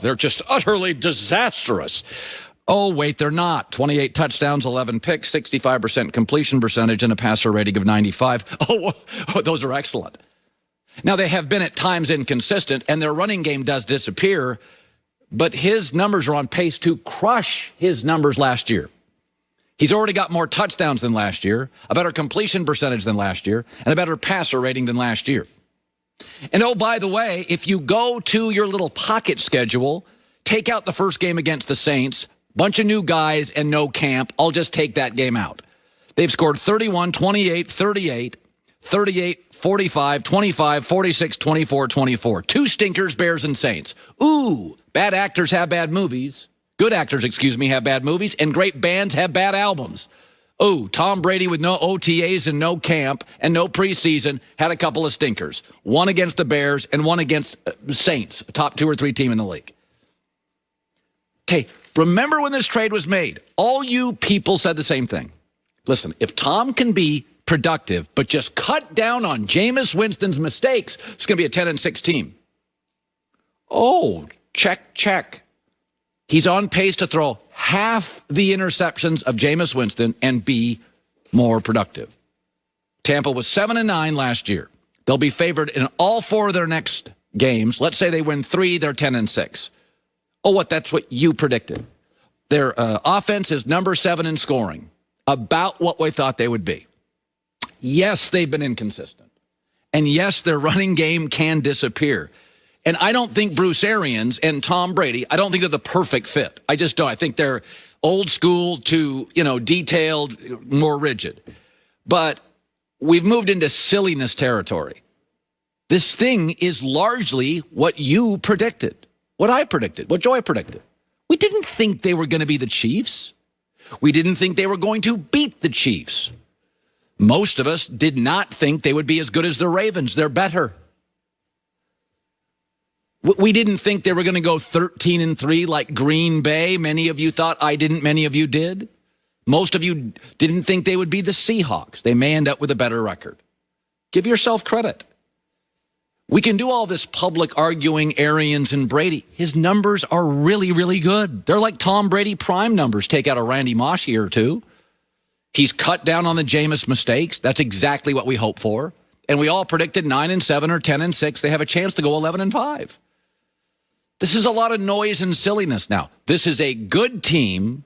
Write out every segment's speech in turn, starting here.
They're just utterly disastrous. Oh, wait, they're not. 28 touchdowns, 11 picks, 65% completion percentage, and a passer rating of 95. Oh, those are excellent. Now, they have been at times inconsistent, and their running game does disappear, but his numbers are on pace to crush his numbers last year. He's already got more touchdowns than last year, a better completion percentage than last year, and a better passer rating than last year. And oh, by the way, if you go to your little pocket schedule, take out the first game against the Saints, bunch of new guys and no camp, I'll just take that game out. They've scored 31, 28, 38, 38, 45, 25, 46, 24, 24. Two stinkers, Bears and Saints. Ooh, bad actors have bad movies. Good actors, have bad movies, and great bands have bad albums. Oh, Tom Brady with no OTAs and no camp and no preseason had a couple of stinkers. One against the Bears and one against Saints, a top 2 or 3 team in the league. Okay, remember when this trade was made? All you people said the same thing. Listen, if Tom can be productive, but just cut down on Jameis Winston's mistakes, it's going to be a 10-6 team. Oh, check. He's on pace to throw half the interceptions of Jameis Winston and be more productive. Tampa was 7-9 last year. They'll be favored in all 4 of their next games. Let's say they win 3, they're 10-6. Oh, that's what you predicted. Their offense is number 7 in scoring, about what we thought they would be. Yes, they've been inconsistent. And yes, their running game can disappear. And I don't think Bruce Arians and Tom Brady, I don't think they're the perfect fit. I just don't. I think they're old school to, detailed, more rigid. But we've moved into silliness territory. This thing is largely what you predicted, what I predicted, what Joy predicted. We didn't think they were going to be the Chiefs. We didn't think they were going to beat the Chiefs. Most of us did not think they would be as good as the Ravens. They're better. We didn't think they were going to go 13-3 like Green Bay. Many of you thought I didn't. Many of you did. Most of you didn't think they would be the Seahawks. They may end up with a better record. Give yourself credit. We can do all this public arguing Arians and Brady. His numbers are really, really good. They're like Tom Brady prime numbers. Take out a Randy Moss year or two. He's cut down on the Jameis mistakes. That's exactly what we hope for. And we all predicted 9-7 or 10-6. They have a chance to go 11-5. This is a lot of noise and silliness. Now, this is a good team,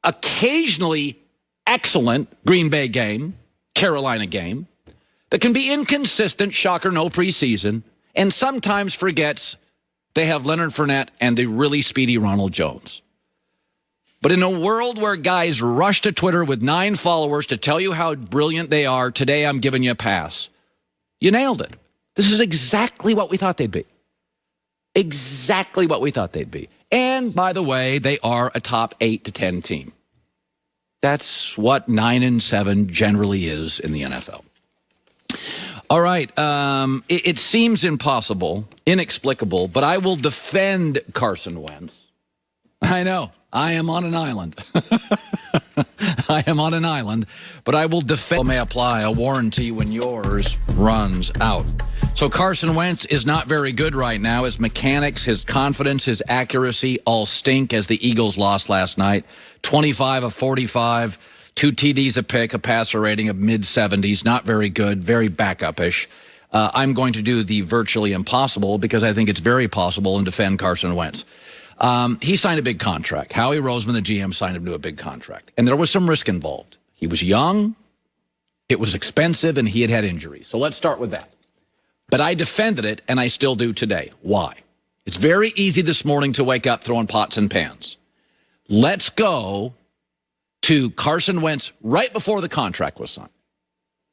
occasionally excellent Green Bay game, Carolina game, that can be inconsistent, shocker, no preseason, and sometimes forgets they have Leonard Fournette and the really speedy Ronald Jones. But in a world where guys rush to Twitter with 9 followers to tell you how brilliant they are, today I'm giving you a pass. You nailed it. This is exactly what we thought they'd be. Exactly what we thought they'd be. And, by the way, they are a top 8 to 10 team. That's what 9-7 generally is in the NFL. All right. It seems impossible, inexplicable, but I will defend Carson Wentz. I know. I am on an island. I am on an island, but I will defend. May apply a warranty when yours runs out. So Carson Wentz is not very good right now. His mechanics, his confidence, his accuracy all stink as the Eagles lost last night. 25 of 45, 2 TDs a pick, a passer rating of mid-70s. Not very good, very backup-ish. I'm going to do the virtually impossible because I think it's very possible and defend Carson Wentz. He signed a big contract. Howie Roseman, the GM, signed him to a big contract. And there was some risk involved. He was young, it was expensive, and he had injuries. So let's start with that. But I defended it, and I still do today. Why? It's very easy this morning to wake up throwing pots and pans. Let's go to Carson Wentz right before the contract was signed.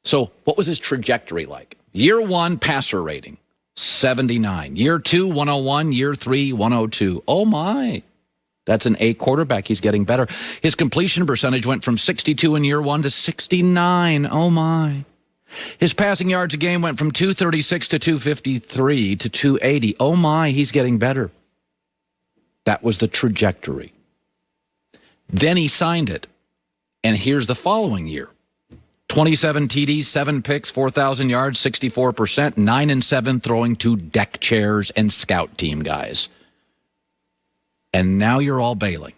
So what was his trajectory like? Year 1, passer rating, 79. Year 2, 101. Year 3, 102. Oh, my. That's an A quarterback. He's getting better. His completion percentage went from 62 in year 1 to 69. Oh, my. His passing yards a game went from 236 to 253 to 280. Oh, my, he's getting better. That was the trajectory. Then he signed it. And here's the following year. 27 TDs, 7 picks, 4,000 yards, 64%, 9-7 throwing to deck chairs and scout team guys. And now you're all bailing.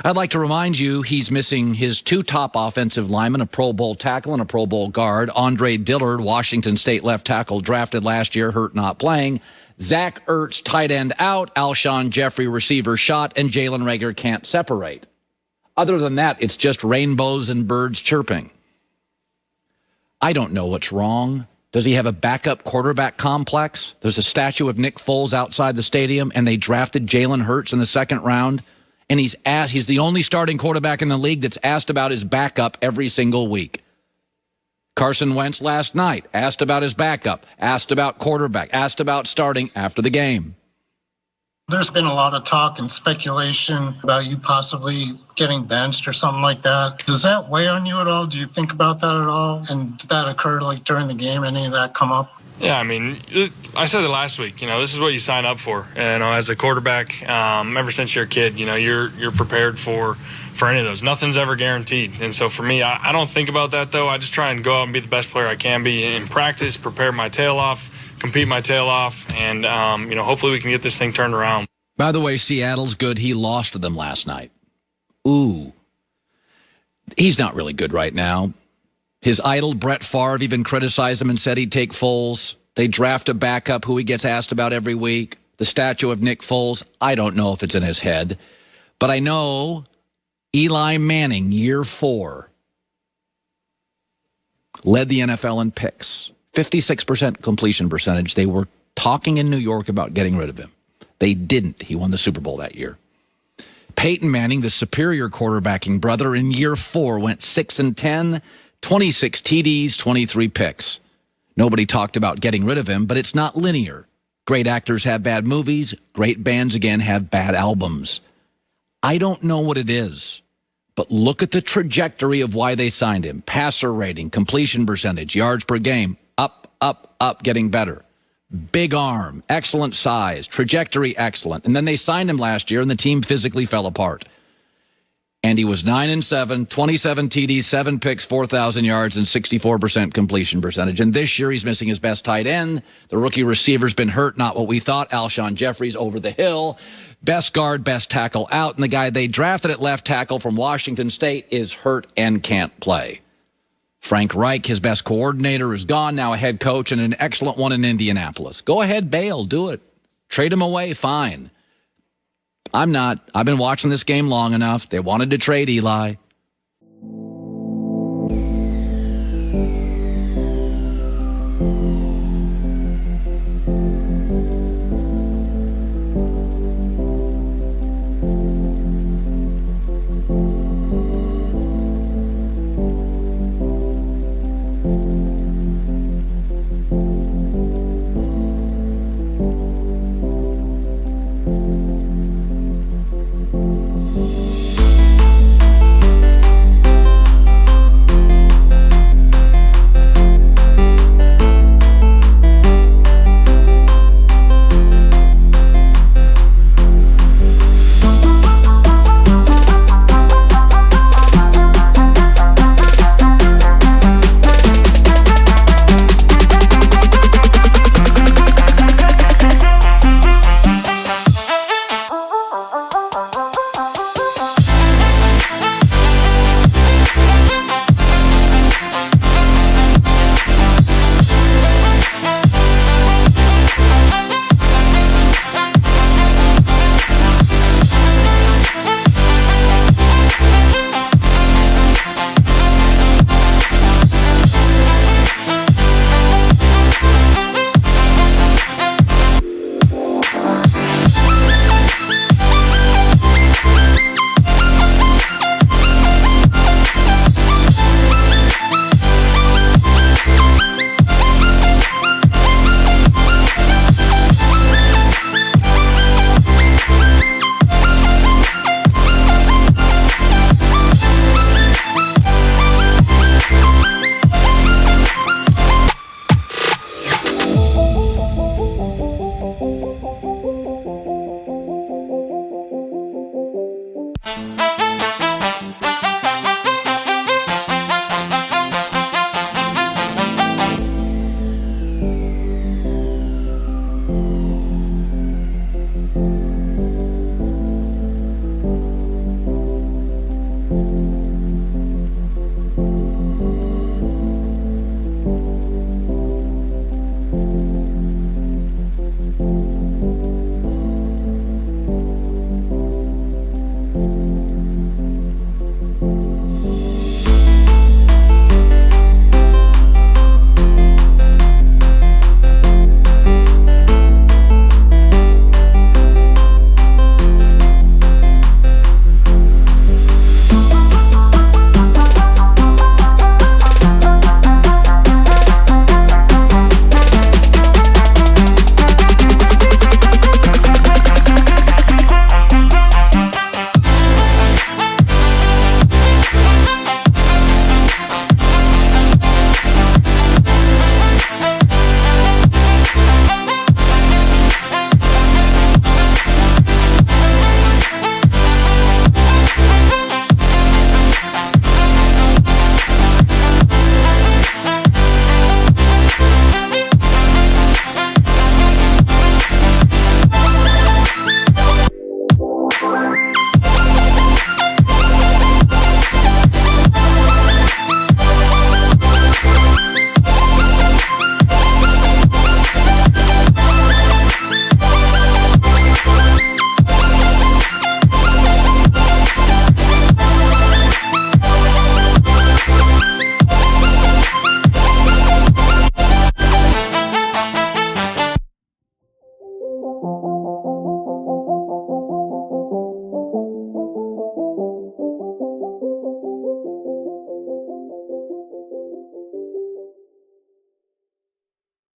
I'd like to remind you he's missing his 2 top offensive linemen, a Pro Bowl tackle and a Pro Bowl guard. Andre Dillard, Washington State left tackle, drafted last year, hurt not playing. Zach Ertz, tight end out. Alshon Jeffrey, receiver shot. And Jalen Reagor can't separate. Other than that, it's just rainbows and birds chirping. I don't know what's wrong. Does he have a backup quarterback complex? There's a statue of Nick Foles outside the stadium, and they drafted Jalen Hurts in the 2nd round. And he's the only starting quarterback in the league that's asked about his backup every single week. Carson Wentz last night asked about his backup, asked about quarterback, asked about starting after the game. There's been a lot of talk and speculation about you possibly getting benched or something like that. Does that weigh on you at all? Do you think about that at all? And did that occur during the game? Any of that come up? Yeah, I mean, I said it last week. This is what you sign up for. As a quarterback, ever since you're a kid, you're prepared for any of those. Nothing's ever guaranteed. And so for me, I don't think about that, though. I just try and go out and be the best player I can be in practice, prepare my tail off, compete my tail off, and, hopefully we can get this thing turned around. By the way, Seattle's good. He lost to them last night. Ooh. He's not really good right now. His idol, Brett Favre, even criticized him and said he'd take Foles. They draft a backup who he gets asked about every week. The statue of Nick Foles, I don't know if it's in his head. But I know Eli Manning, year 4, led the NFL in picks. 56% completion percentage. They were talking in New York about getting rid of him. They didn't. He won the Super Bowl that year. Peyton Manning, the superior quarterbacking brother, in year 4 went 6-10, 26 TDs, 23 picks. Nobody talked about getting rid of him, but it's not linear. Great actors have bad movies. Great bands, again, have bad albums. I don't know what it is, but look at the trajectory of why they signed him. Passer rating, completion percentage, yards per game, up, getting better. Big arm, excellent size, trajectory excellent. And then they signed him last year, and the team physically fell apart. And he was 9-7, 27 TDs, 7 picks, 4,000 yards, and 64% completion percentage. And this year, he's missing his best tight end. The rookie receiver's been hurt, not what we thought. Alshon Jeffrey's over the hill. Best guard, best tackle out. And the guy they drafted at left tackle from Washington State is hurt and can't play. Frank Reich, his best coordinator, is gone, now a head coach, and an excellent one in Indianapolis. Go ahead, bail, do it. Trade him away, fine. I'm not. I've been watching this game long enough. They wanted to trade Eli.